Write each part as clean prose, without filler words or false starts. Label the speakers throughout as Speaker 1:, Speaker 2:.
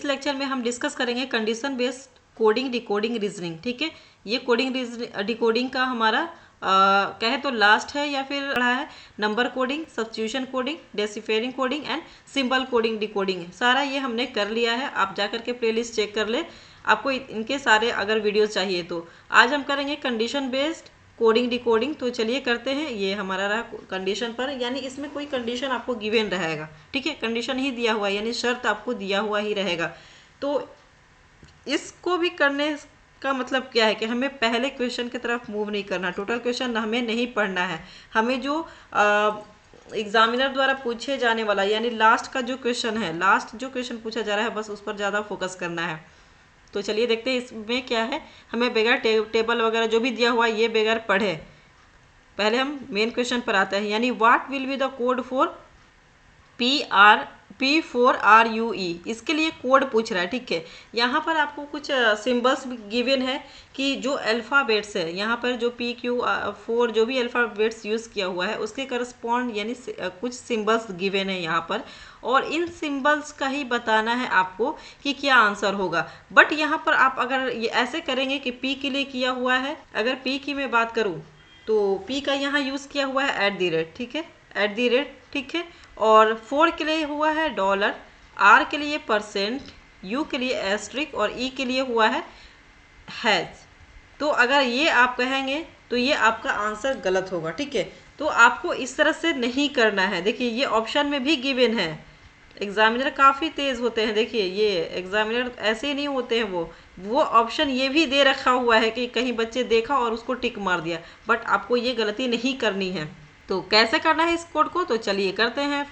Speaker 1: Lecture में हम discuss करेंगे condition based coding, decoding, reasoning. ठीक है, ये कोडिंग डिकोडिंग का हमारा कहे तो लास्ट है या फिर रहा है। Number coding, substitution coding, deciphering coding and symbol coding, decoding सारा ये हमने कर लिया है। आप जाकर के प्लेलिस्ट चेक कर ले, आपको इनके सारे अगर वीडियोस चाहिए तो। आज हम करेंगे कंडीशन बेस्ड कोडिंग डिकोडिंग। तो चलिए करते हैं। ये हमारा रहा कंडीशन पर, यानी इसमें कोई कंडीशन आपको गिवन रहेगा। ठीक है, कंडीशन ही दिया हुआ है, यानी शर्त आपको दिया हुआ ही रहेगा। तो इसको भी करने का मतलब क्या है कि हमें पहले क्वेश्चन की तरफ मूव नहीं करना, टोटल क्वेश्चन हमें नहीं पढ़ना है। हमें जो एग्जामिनर द्वारा पूछे जाने वाला यानी लास्ट का जो क्वेश्चन है, लास्ट जो क्वेश्चन पूछा जा रहा है, बस उस पर ज़्यादा फोकस करना है। तो चलिए देखते हैं इसमें क्या है। हमें बगैर टेबल वगैरह जो भी दिया हुआ है ये बगैर पढ़े पहले हम मेन क्वेश्चन पर आते हैं। यानी what will be the code for P4RUE, इसके लिए कोड पूछ रहा है। ठीक है, यहाँ पर आपको कुछ सिंबल्स गिवन है कि जो अल्फ़ाबेट्स है, यहाँ पर जो PQ4 जो भी अल्फ़ाबेट्स यूज़ किया हुआ है उसके करस्पॉन्ड यानी कुछ सिंबल्स गिवन है यहाँ पर, और इन सिंबल्स का ही बताना है आपको कि क्या आंसर होगा। बट यहाँ पर आप अगर ये ऐसे करेंगे कि P के लिए किया हुआ है, अगर P की मैं बात करूँ तो P का यहाँ यूज़ किया हुआ है @। ठीक है, @। ठीक है, और 4 के लिए हुआ है $, R के लिए %, U के लिए एस्ट्रिक और E के लिए हुआ है हैज। तो अगर ये आप कहेंगे तो ये आपका आंसर गलत होगा। ठीक है, तो आपको इस तरह से नहीं करना है। देखिए ये ऑप्शन में भी गिवन है। एग्जामिनर काफ़ी तेज़ होते हैं। देखिए ये एग्जामिनर ऐसे ही नहीं होते हैं, वो ऑप्शन ये भी दे रखा हुआ है कि कहीं बच्चे देखा और उसको टिक मार दिया, बट आपको ये गलती नहीं करनी है। तो कैसे करना है इस कोड को, तो चलिए करते हैं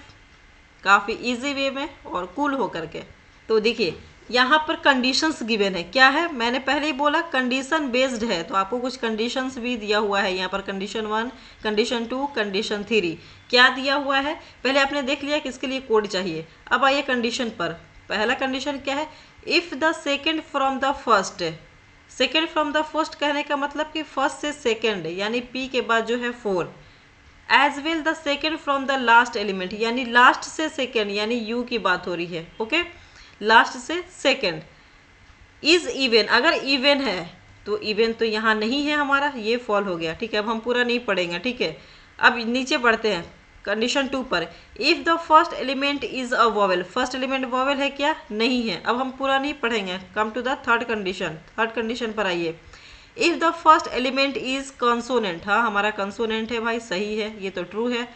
Speaker 1: काफ़ी इजी वे में और कूल हो करके। तो देखिए यहाँ पर कंडीशंस गिवन है। क्या है, मैंने पहले ही बोला कंडीशन बेस्ड है, तो आपको कुछ कंडीशंस भी दिया हुआ है यहाँ पर। कंडीशन 1, कंडीशन 2, कंडीशन 3 क्या दिया हुआ है, पहले आपने देख लिया कि इसके लिए कोड चाहिए। अब आइए कंडीशन पर। पहला कंडीशन क्या है, if the second from the first. Second from the first कहने का मतलब कि फर्स्ट से सेकेंड, यानी P के बाद जो है 4, as well the second from the last element, यानी लास्ट से सेकेंड, यानी U की बात हो रही है। ओके, लास्ट से सेकेंड इज इवन, अगर इवन है तो इवन तो यहाँ नहीं है हमारा, ये फॉल हो गया। ठीक है, अब हम पूरा नहीं पढ़ेंगे। ठीक है, अब नीचे बढ़ते हैं कंडीशन 2 पर। If the first element is a vowel, first element vowel है क्या, नहीं है। अब हम पूरा नहीं पढ़ेंगे। Come to the third condition. Third condition पर आइए। If the first element is consonant, हाँ हमारा कंसोनेंट है भाई, सही है, ये तो ट्रू है।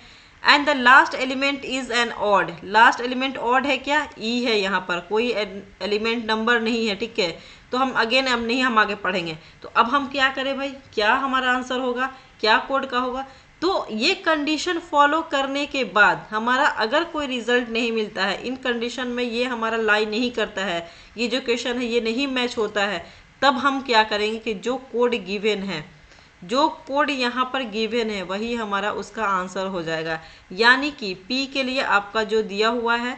Speaker 1: And the last element is an odd, last element odd है क्या, E है, यहाँ पर कोई एलिमेंट नंबर नहीं है। ठीक है, तो हम अगेन अब नहीं, हम आगे पढ़ेंगे। तो अब हम क्या करें भाई, क्या हमारा आंसर होगा, क्या कोड का होगा। तो ये कंडीशन फॉलो करने के बाद हमारा अगर कोई रिजल्ट नहीं मिलता है, इन कंडीशन में ये हमारा लाई नहीं करता है, ये जो क्वेश्चन है ये नहीं मैच होता है, तब हम क्या करेंगे कि जो कोड गिवन है, जो कोड यहाँ पर गिवन है वही हमारा उसका आंसर हो जाएगा। यानी कि P के लिए आपका जो दिया हुआ है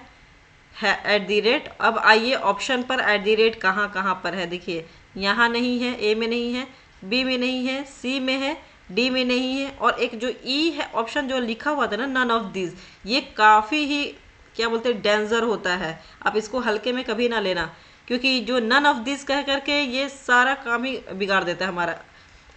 Speaker 1: @ अब आइए ऑप्शन पर @ कहाँ कहाँ पर है। देखिए यहाँ नहीं है, A में नहीं है, B में नहीं है, C में है, D में नहीं है, और एक जो E है ऑप्शन जो लिखा हुआ था ना, नन ऑफ दिस, ये काफ़ी ही क्या बोलते हैं डेंजर होता है। आप इसको हल्के में कभी ना लेना, क्योंकि जो नन ऑफ दिस कह करके ये सारा काम ही बिगाड़ देता है हमारा।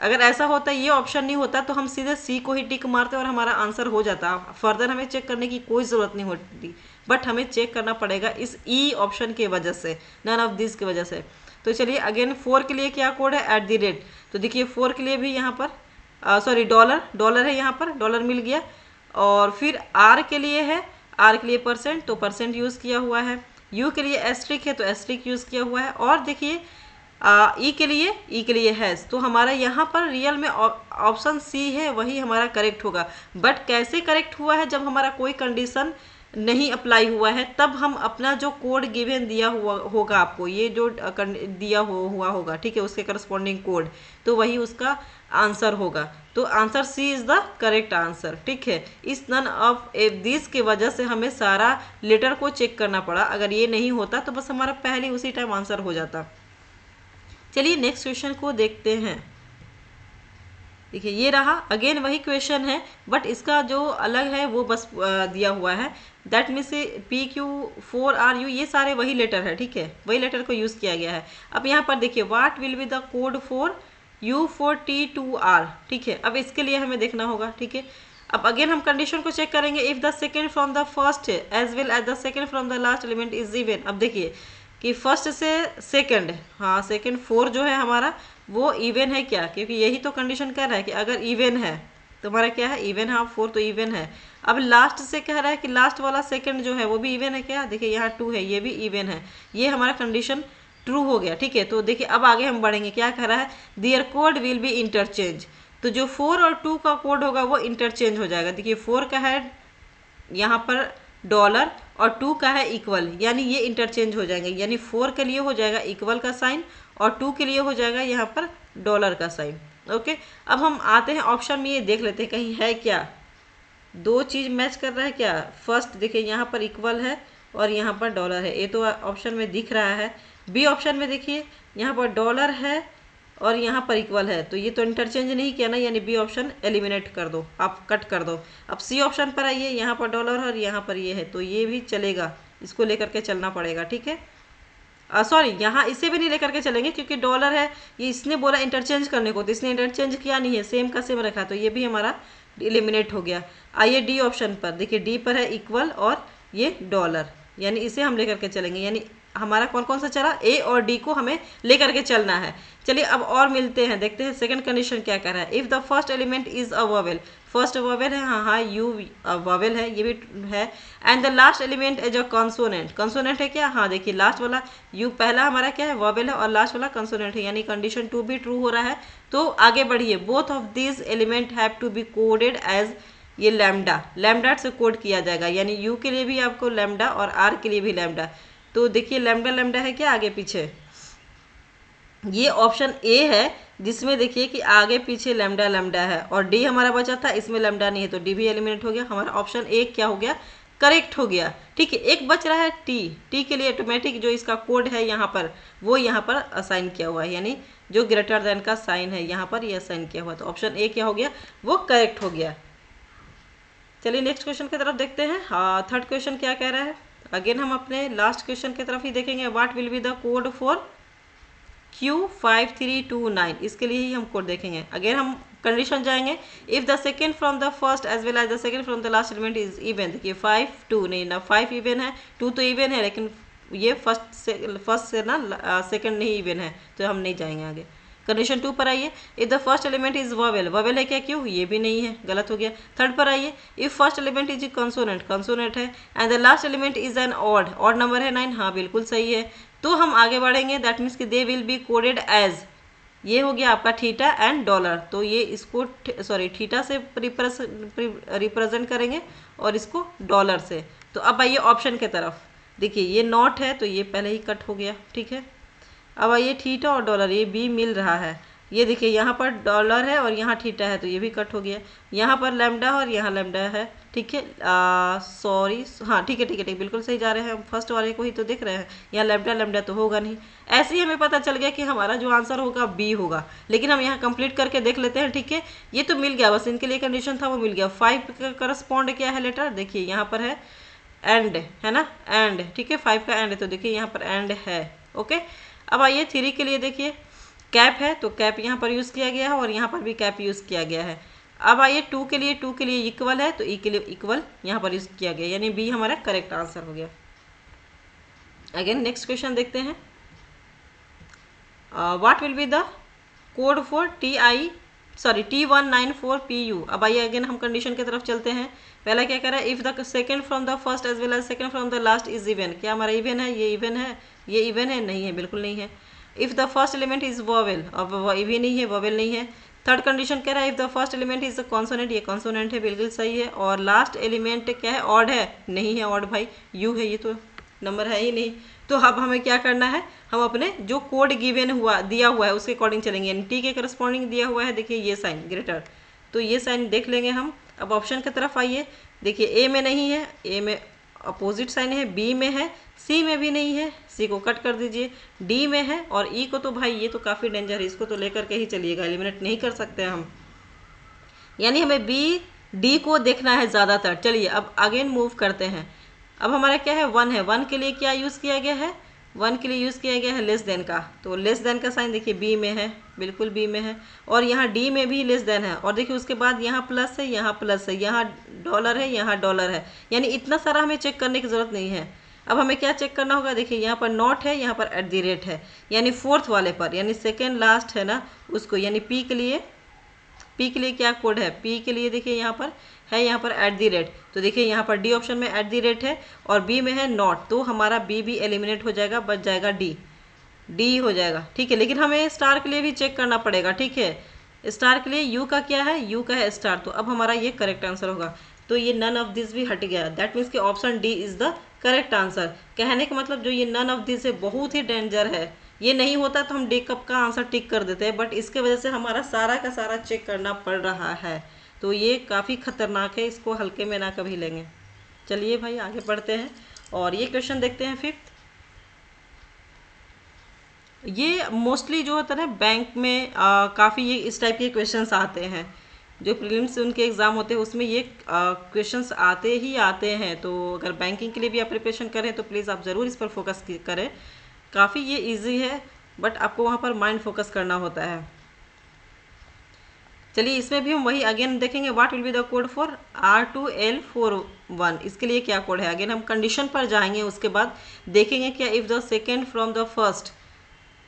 Speaker 1: अगर ऐसा होता, ये ऑप्शन नहीं होता, तो हम सीधे C को ही टिक मारते और हमारा आंसर हो जाता। फर्दर हमें चेक करने की कोई ज़रूरत नहीं होती, बट हमें चेक करना पड़ेगा इस E ऑप्शन की वजह से, नन ऑफ दिस की वजह से। तो चलिए अगेन 4 के लिए क्या कोड है, @। तो देखिए 4 के लिए भी यहाँ पर सॉरी डॉलर है, यहाँ पर डॉलर मिल गया। और फिर R के लिए है, R के लिए %, तो % यूज़ किया हुआ है। U के लिए एस्ट्रिक है, तो एस्ट्रिक यूज़ किया हुआ है। और देखिए E के लिए हैज़, तो हमारा यहाँ पर रियल में ऑप्शन C है, वही हमारा करेक्ट होगा। बट कैसे करेक्ट हुआ है, जब हमारा कोई कंडीशन नहीं अप्लाई हुआ है, तब हम अपना जो कोड गिवन दिया हुआ होगा आपको, ये जो दिया हुआ होगा, ठीक है, उसके करस्पॉन्डिंग कोड, तो वही उसका आंसर होगा। तो answer C is the correct answer. ठीक है, इस नन ऑफ दिस की वजह से हमें सारा लेटर को चेक करना पड़ा। अगर ये नहीं होता तो बस हमारा पहले उसी टाइम आंसर हो जाता। चलिए नेक्स्ट क्वेश्चन को देखते हैं। देखिए ये रहा, अगेन वही क्वेश्चन है बट इसका जो अलग है वो बस दिया हुआ है। दैट मीन्स PQ4RU ये सारे वही लेटर है, ठीक है, वही लेटर को यूज़ किया गया है। अब यहाँ पर देखिए what will be the code for U4T2R, ठीक है। अब इसके लिए हमें देखना होगा, ठीक है। अब अगेन हम कंडीशन को चेक करेंगे, if the second from the first as well as the second from the last element is even. अब देखिए कि फर्स्ट से सेकंड, हाँ सेकंड 4 जो है हमारा वो इवन है क्या, क्योंकि यही तो कंडीशन कह रहा है कि अगर इवन है तो हमारा क्या है, इवन है, 4 तो इवन है। अब लास्ट से कह रहा है कि लास्ट वाला सेकंड जो है वो भी इवन है क्या, देखिए यहाँ 2 है, ये भी इवन है, ये हमारा कंडीशन ट्रू हो गया, ठीक है। तो देखिए अब आगे हम बढ़ेंगे, क्या कह रहा है, दियर कोड विल बी इंटरचेंज। तो जो 4 और 2 का कोड होगा वो इंटरचेंज हो जाएगा। देखिए 4 का है यहाँ पर डॉलर और 2 का है इक्वल, यानी ये इंटरचेंज हो जाएंगे, यानी 4 के लिए हो जाएगा इक्वल का साइन और 2 के लिए हो जाएगा यहाँ पर डॉलर का साइन। ओके, अब हम आते हैं ऑप्शन में, ये देख लेते हैं कहीं है क्या, दो चीज़ मैच कर रहा है क्या। फर्स्ट देखिए यहाँ पर इक्वल है और यहाँ पर डॉलर है, ये तो ऑप्शन में दिख रहा है। बी ऑप्शन में देखिए यहाँ पर डॉलर है और यहाँ पर इक्वल है, तो ये तो इंटरचेंज नहीं किया ना, यानी बी ऑप्शन एलिमिनेट कर दो, आप कट कर दो। अब सी ऑप्शन पर आइए, यहाँ पर डॉलर है और यहाँ पर ये है, तो ये भी चलेगा, इसको लेकर के चलना पड़ेगा, ठीक है। सॉरी यहाँ इसे भी नहीं लेकर के चलेंगे क्योंकि डॉलर है, ये इसने बोला इंटरचेंज करने को, तो इसने इंटरचेंज किया नहीं है, सेम का सेम रखा, तो ये भी हमारा एलिमिनेट हो गया। आइए डी ऑप्शन पर, देखिए डी पर है इक्वल और ये डॉलर, यानी इसे हम लेकर के चलेंगे, यानी हमारा कौन कौन सा चला, ए और डी को हमें लेकर के चलना है। चलिए अब और मिलते हैं, देखते हैं सेकंड कंडीशन क्या कह रहा है। If the first element is a vowel, first vowel है, हाँ हाँ यू वोवेल है, ये भी है। And the last element is a consonant, consonant है क्या, हाँ देखिए लास्ट वाला यू, पहला हमारा क्या है वोवेल है और लास्ट वाला कंसोनेंट है, यानी कंडीशन 2 भी ट्रू हो रहा है। तो आगे बढ़िए, both of this element have to be coded as, ये लैम्डा, लैम्डा से कोड किया जाएगा, यानी यू के लिए भी आपको लैम्डा और आर के लिए भी लैम्डा। तो देखिए लैम्डा लैम्डा है क्या आगे पीछे, ये ऑप्शन ए है जिसमें देखिए कि आगे पीछे लैम्डा लैम्डा है, और डी हमारा बचा था, इसमें लैम्डा नहीं है, तो डी भी एलिमिनेट हो गया, हमारा ऑप्शन ए क्या हो गया, करेक्ट हो गया, ठीक है। एक बच रहा है टी, टी के लिए ऑटोमेटिक जो इसका कोड है यहाँ पर वो यहाँ पर असाइन किया हुआ है, यानी जो ग्रेटर देन का साइन है यहाँ पर ये असाइन किया हुआ, तो ऑप्शन ए क्या हो गया, वो करेक्ट हो गया। चलिए नेक्स्ट क्वेश्चन की तरफ देखते हैं। हाँ थर्ड क्वेश्चन क्या कह रहा है, अगेन हम अपने लास्ट क्वेश्चन की तरफ ही देखेंगे। What will be the code for Q5329, इसके लिए ही हम कोड देखेंगे। अगेन हम कंडीशन जाएंगे, if the second from the first as well as the second from the last element is even. देखिए 5 2 नहीं ना, 5 इवन है, 2 तो इवन है, लेकिन ये फर्स्ट से ना सेकेंड नहीं इवन है, तो हम नहीं जाएंगे आगे। कंडीशन 2 पर आइए, if the first element is vowel, vowel है क्या, क्यों, ये भी नहीं है, गलत हो गया। थर्ड पर आइए, if first element is consonant, consonant है, and the last element is an odd, odd number है 9, हाँ बिल्कुल सही है। तो हम आगे बढ़ेंगे, दैट मीन्स कि they will be coded as, ये हो गया आपका थीटा एंड डॉलर, तो ये इसको सॉरी थीटा से रिप्रेजेंट करेंगे और इसको डॉलर से। तो अब आइए ऑप्शन की तरफ, देखिए ये नॉट है तो ये पहले ही कट हो गया, ठीक है। अब आइए थीटा और डॉलर, ये भी मिल रहा है, ये देखिए यहाँ पर डॉलर है और यहाँ थीटा है, तो ये भी कट हो गया। यहाँ पर लैम्डा और यहाँ लैम्डा है, ठीक है, सॉरी हाँ ठीक है ठीक है ठीक, बिल्कुल सही जा रहे हैं हम, फर्स्ट वाले को ही तो देख रहे हैं, यहाँ लैम्डा लैम्डा तो होगा नहीं। ऐसे ही हमें पता चल गया कि हमारा जो आंसर होगा बी होगा, लेकिन हम यहाँ कंप्लीट करके देख लेते हैं, ठीक है। ये तो मिल गया, बस इनके लिए कंडीशन था वो मिल गया। 5 का करस्पॉन्ड क्या है लेटर, देखिए यहाँ पर है एंड, है ना, एंड, ठीक है, 5 का एंड है, तो देखिए यहाँ पर एंड है, ओके। अब आइए 3 के लिए, देखिए कैप है तो कैप यहाँ पर यूज़ किया गया है और यहाँ पर भी कैप यूज़ किया गया है। अब आइए 2 के लिए, 2 के लिए इक्वल है तो ई के लिए इक्वल यहाँ पर यूज़ किया गया, यानी बी हमारा करेक्ट आंसर हो गया। अगेन नेक्स्ट क्वेश्चन देखते हैं, what will be the code for T194PU। अब आइए अगेन हम कंडीशन की तरफ चलते हैं। पहला क्या कह रहा है, if the second from the first as well as second from the last is even, क्या हमारा इवन है, ये इवन है, ये इवन है, नहीं है, बिल्कुल नहीं है। If the first element is vowel, अब इवन नहीं है, वोवेल नहीं है। थर्ड कंडीशन कह रहा है, if the first element is a consonant, ये कॉन्सोनेंट है, बिल्कुल सही है। और लास्ट एलिमेंट क्या है, ऑड है, नहीं है ऑड भाई, यू है, ये तो नंबर है ही नहीं। तो अब हमें क्या करना है, हम अपने जो कोड गिवन हुआ दिया हुआ है उसके अकॉर्डिंग चलेंगे, यानी टी के करस्पॉन्डिंग दिया हुआ है, देखिए ये साइन ग्रेटर, तो ये साइन देख लेंगे हम। अब ऑप्शन की तरफ आइए, देखिए ए में नहीं है, ए में अपोजिट साइन है, बी में है, सी में भी नहीं है, सी को कट कर दीजिए, डी में है, और ई को तो भाई ये तो काफ़ी डेंजर है, इसको तो लेकर के ही चलिएगा, एलिमिनेट नहीं कर सकते हम। यानी हमें बी डी को देखना है ज़्यादातर। चलिए अब अगेन मूव करते हैं। अब हमारा क्या है, 1 है। 1 के लिए क्या यूज़ किया गया है, 1 के लिए यूज़ किया गया है लेस देन का। तो लेस देन का साइन देखिए बी में है, बिल्कुल बी में है, और यहाँ डी में भी लेस देन है। और देखिए उसके बाद यहाँ प्लस है, यहाँ प्लस है, यहाँ डॉलर है, यहाँ डॉलर है। यानी इतना सारा हमें चेक करने की ज़रूरत नहीं है। अब हमें क्या चेक करना होगा, देखिए यहाँ पर नॉट है, यहाँ पर एट द रेट है, यानी फोर्थ वाले पर, यानी सेकेंड लास्ट है ना उसको, यानी पी के लिए क्या कोड है, पी के लिए देखिए यहाँ पर है, यहाँ पर एट दी रेट। तो देखिए यहाँ पर डी ऑप्शन में एट दी रेट है और बी में है नॉट, तो हमारा बी भी एलिमिनेट हो जाएगा, बच जाएगा डी हो जाएगा। ठीक है, लेकिन हमें स्टार के लिए भी चेक करना पड़ेगा। ठीक है, स्टार के लिए यू का क्या है, यू का है स्टार, तो अब हमारा ये करेक्ट आंसर होगा। तो ये नन ऑफ दिस भी हट गया, दैट मीन्स कि option D is the correct answer. कहने का मतलब जो ये नन ऑफ दिस है बहुत ही डेंजर है, ये नहीं होता तो हम डी कप का आंसर टिक कर देते हैं, बट इसके वजह से हमारा सारा का सारा चेक करना पड़ रहा है। तो ये काफ़ी खतरनाक है, इसको हल्के में ना कभी लेंगे। चलिए भाई आगे बढ़ते हैं और ये क्वेश्चन देखते हैं फिफ्थ। ये मोस्टली जो होता है ना बैंक में काफ़ी ये इस टाइप के क्वेश्चंस आते हैं, जो प्रीलिम्स उनके एग्ज़ाम होते हैं उसमें ये क्वेश्चंस आते ही आते हैं। तो अगर बैंकिंग के लिए भी आप प्रिपरेशन करें तो प्लीज़ आप ज़रूर इस पर फोकस करें। काफ़ी ये इजी है, बट आपको वहाँ पर माइंड फोकस करना होता है। चलिए इसमें भी हम वही अगेन देखेंगे, what will be the code for R2L41। इसके लिए क्या कोड है, अगेन हम कंडीशन पर जाएंगे, उसके बाद देखेंगे क्या if the second from the first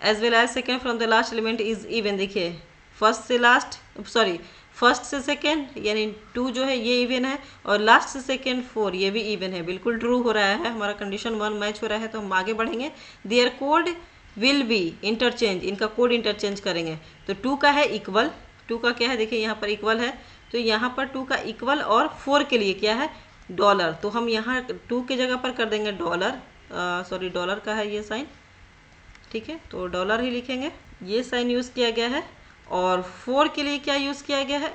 Speaker 1: as well as second from the last element is even. देखिए फर्स्ट से लास्ट, सॉरी फर्स्ट से सेकेंड यानी 2 जो है ये इवन है, और लास्ट से सेकेंड 4 ये भी इवन है, बिल्कुल ट्रू हो रहा है, हमारा कंडीशन 1 मैच हो रहा है। तो हम आगे बढ़ेंगे। Their code will be interchange, इनका कोड इंटरचेंज करेंगे। तो 2 का है इक्वल, 2 का क्या है, देखिए यहाँ पर इक्वल है, तो यहाँ पर 2 का इक्वल, और 4 के लिए क्या है डॉलर, तो हम यहाँ 2 की जगह पर कर देंगे डॉलर, सॉरी डॉलर का है ये साइन, ठीक है, तो डॉलर ही लिखेंगे, ये साइन यूज़ किया गया है। और 4 के लिए क्या यूज़ किया गया है,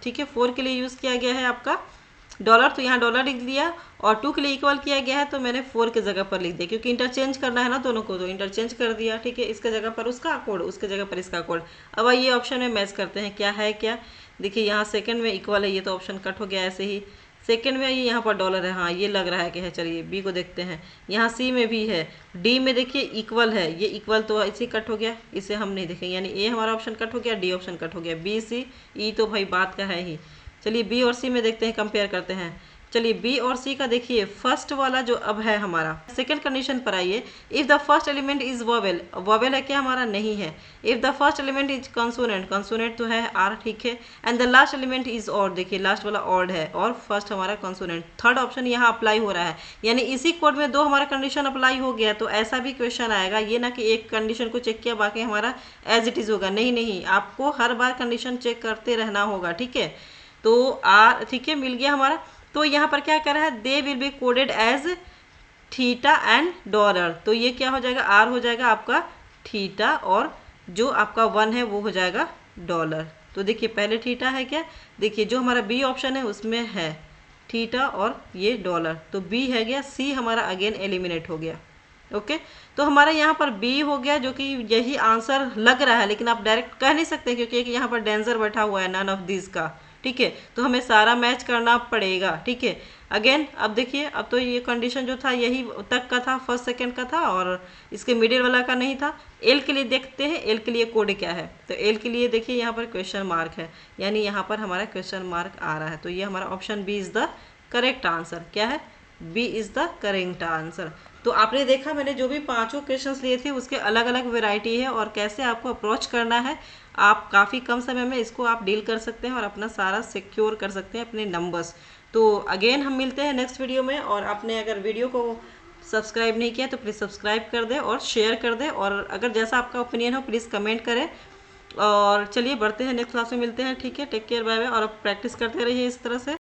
Speaker 1: ठीक है 4 के लिए यूज़ किया गया है आपका डॉलर, तो यहाँ डॉलर लिख दिया, और 2 के लिए इक्वल किया गया है तो मैंने 4 की जगह पर लिख दिया, क्योंकि इंटरचेंज करना है ना दोनों को, तो इंटरचेंज कर दिया। ठीक है, इसके जगह पर उसका कोड, उसके जगह पर इसका कोड। अब ये ऑप्शन में मैच करते हैं क्या है क्या। देखिए यहाँ सेकंड में इक्वल है, ये तो ऑप्शन कट हो गया ऐसे ही। सेकंड में ये यहाँ पर डॉलर है, हाँ ये लग रहा है कि है। चलिए बी को देखते हैं, यहाँ सी में भी है, डी में देखिए इक्वल है, ये इक्वल तो इसे कट हो गया, इसे हम नहीं देखेंगे, यानी ए हमारा ऑप्शन कट हो गया, डी ऑप्शन कट हो गया, बी सी ई तो भाई बात का है ही। चलिए बी और सी में देखते हैं, कंपेयर करते हैं। चलिए बी और सी का देखिए, फर्स्ट वाला जो अब है हमारा, सेकंड कंडीशन पर आइए। If the first element is vowel, vowel है क्या हमारा, नहीं है। If the first element is consonant, consonant तो है आर, ठीक है। And the last element is odd, देखिए लास्ट वाला ऑड है, और फर्स्ट हमारा कंसोनेंट। थर्ड ऑप्शन यहाँ अप्लाई हो रहा है, यानी इसी कोड में 2 हमारा कंडीशन अप्लाई हो गया। तो ऐसा भी क्वेश्चन आएगा, ये ना कि एक कंडीशन को चेक किया बाकी हमारा एज इट इज़ होगा, नहीं नहीं, आपको हर बार कंडीशन चेक करते रहना होगा। ठीक है, तो आर, ठीक है, मिल गया हमारा। तो यहाँ पर क्या कर रहा है, they will be coded as theta and dollar, तो ये क्या हो जाएगा, आर हो जाएगा आपका थीटा, और जो आपका 1 है वो हो जाएगा डॉलर। तो देखिए पहले थीटा है क्या, देखिए जो हमारा बी ऑप्शन है उसमें है थीटा और ये डॉलर, तो बी है गया, सी हमारा अगेन एलिमिनेट हो गया। ओके, तो हमारा यहाँ पर बी हो गया, जो कि यही आंसर लग रहा है, लेकिन आप डायरेक्ट कह नहीं सकते क्योंकि यहाँ पर डेंजर बैठा हुआ है नन ऑफ दिस का। ठीक है, तो हमें सारा मैच करना पड़ेगा। ठीक है, अगेन अब देखिए, अब तो ये कंडीशन जो था यही तक का था, फर्स्ट सेकंड का था, और इसके मिडिल वाला का नहीं था। एल के लिए देखते हैं, एल के लिए कोड क्या है। तो एल के लिए देखिए यहाँ पर क्वेश्चन मार्क है, यानी यहाँ पर हमारा क्वेश्चन मार्क आ रहा है, तो ये हमारा option B is the correct answer. क्या है, B is the correct answer. तो आपने देखा मैंने जो भी 5 क्वेश्चंस लिए थे उसके अलग अलग वैरायटी है, और कैसे आपको अप्रोच करना है, आप काफ़ी कम समय में इसको आप डील कर सकते हैं और अपना सारा सिक्योर कर सकते हैं अपने नंबर्स। तो अगेन हम मिलते हैं नेक्स्ट वीडियो में, और आपने अगर वीडियो को सब्सक्राइब नहीं किया तो प्लीज़ सब्सक्राइब कर दें और शेयर कर दें, और अगर जैसा आपका ओपिनियन हो प्लीज़ कमेंट करें। और चलिए बढ़ते हैं, नेक्स्ट क्लास में मिलते हैं। ठीक है, टेक केयर, बाय बाय, और अब प्रैक्टिस करते रहिए इस तरह से।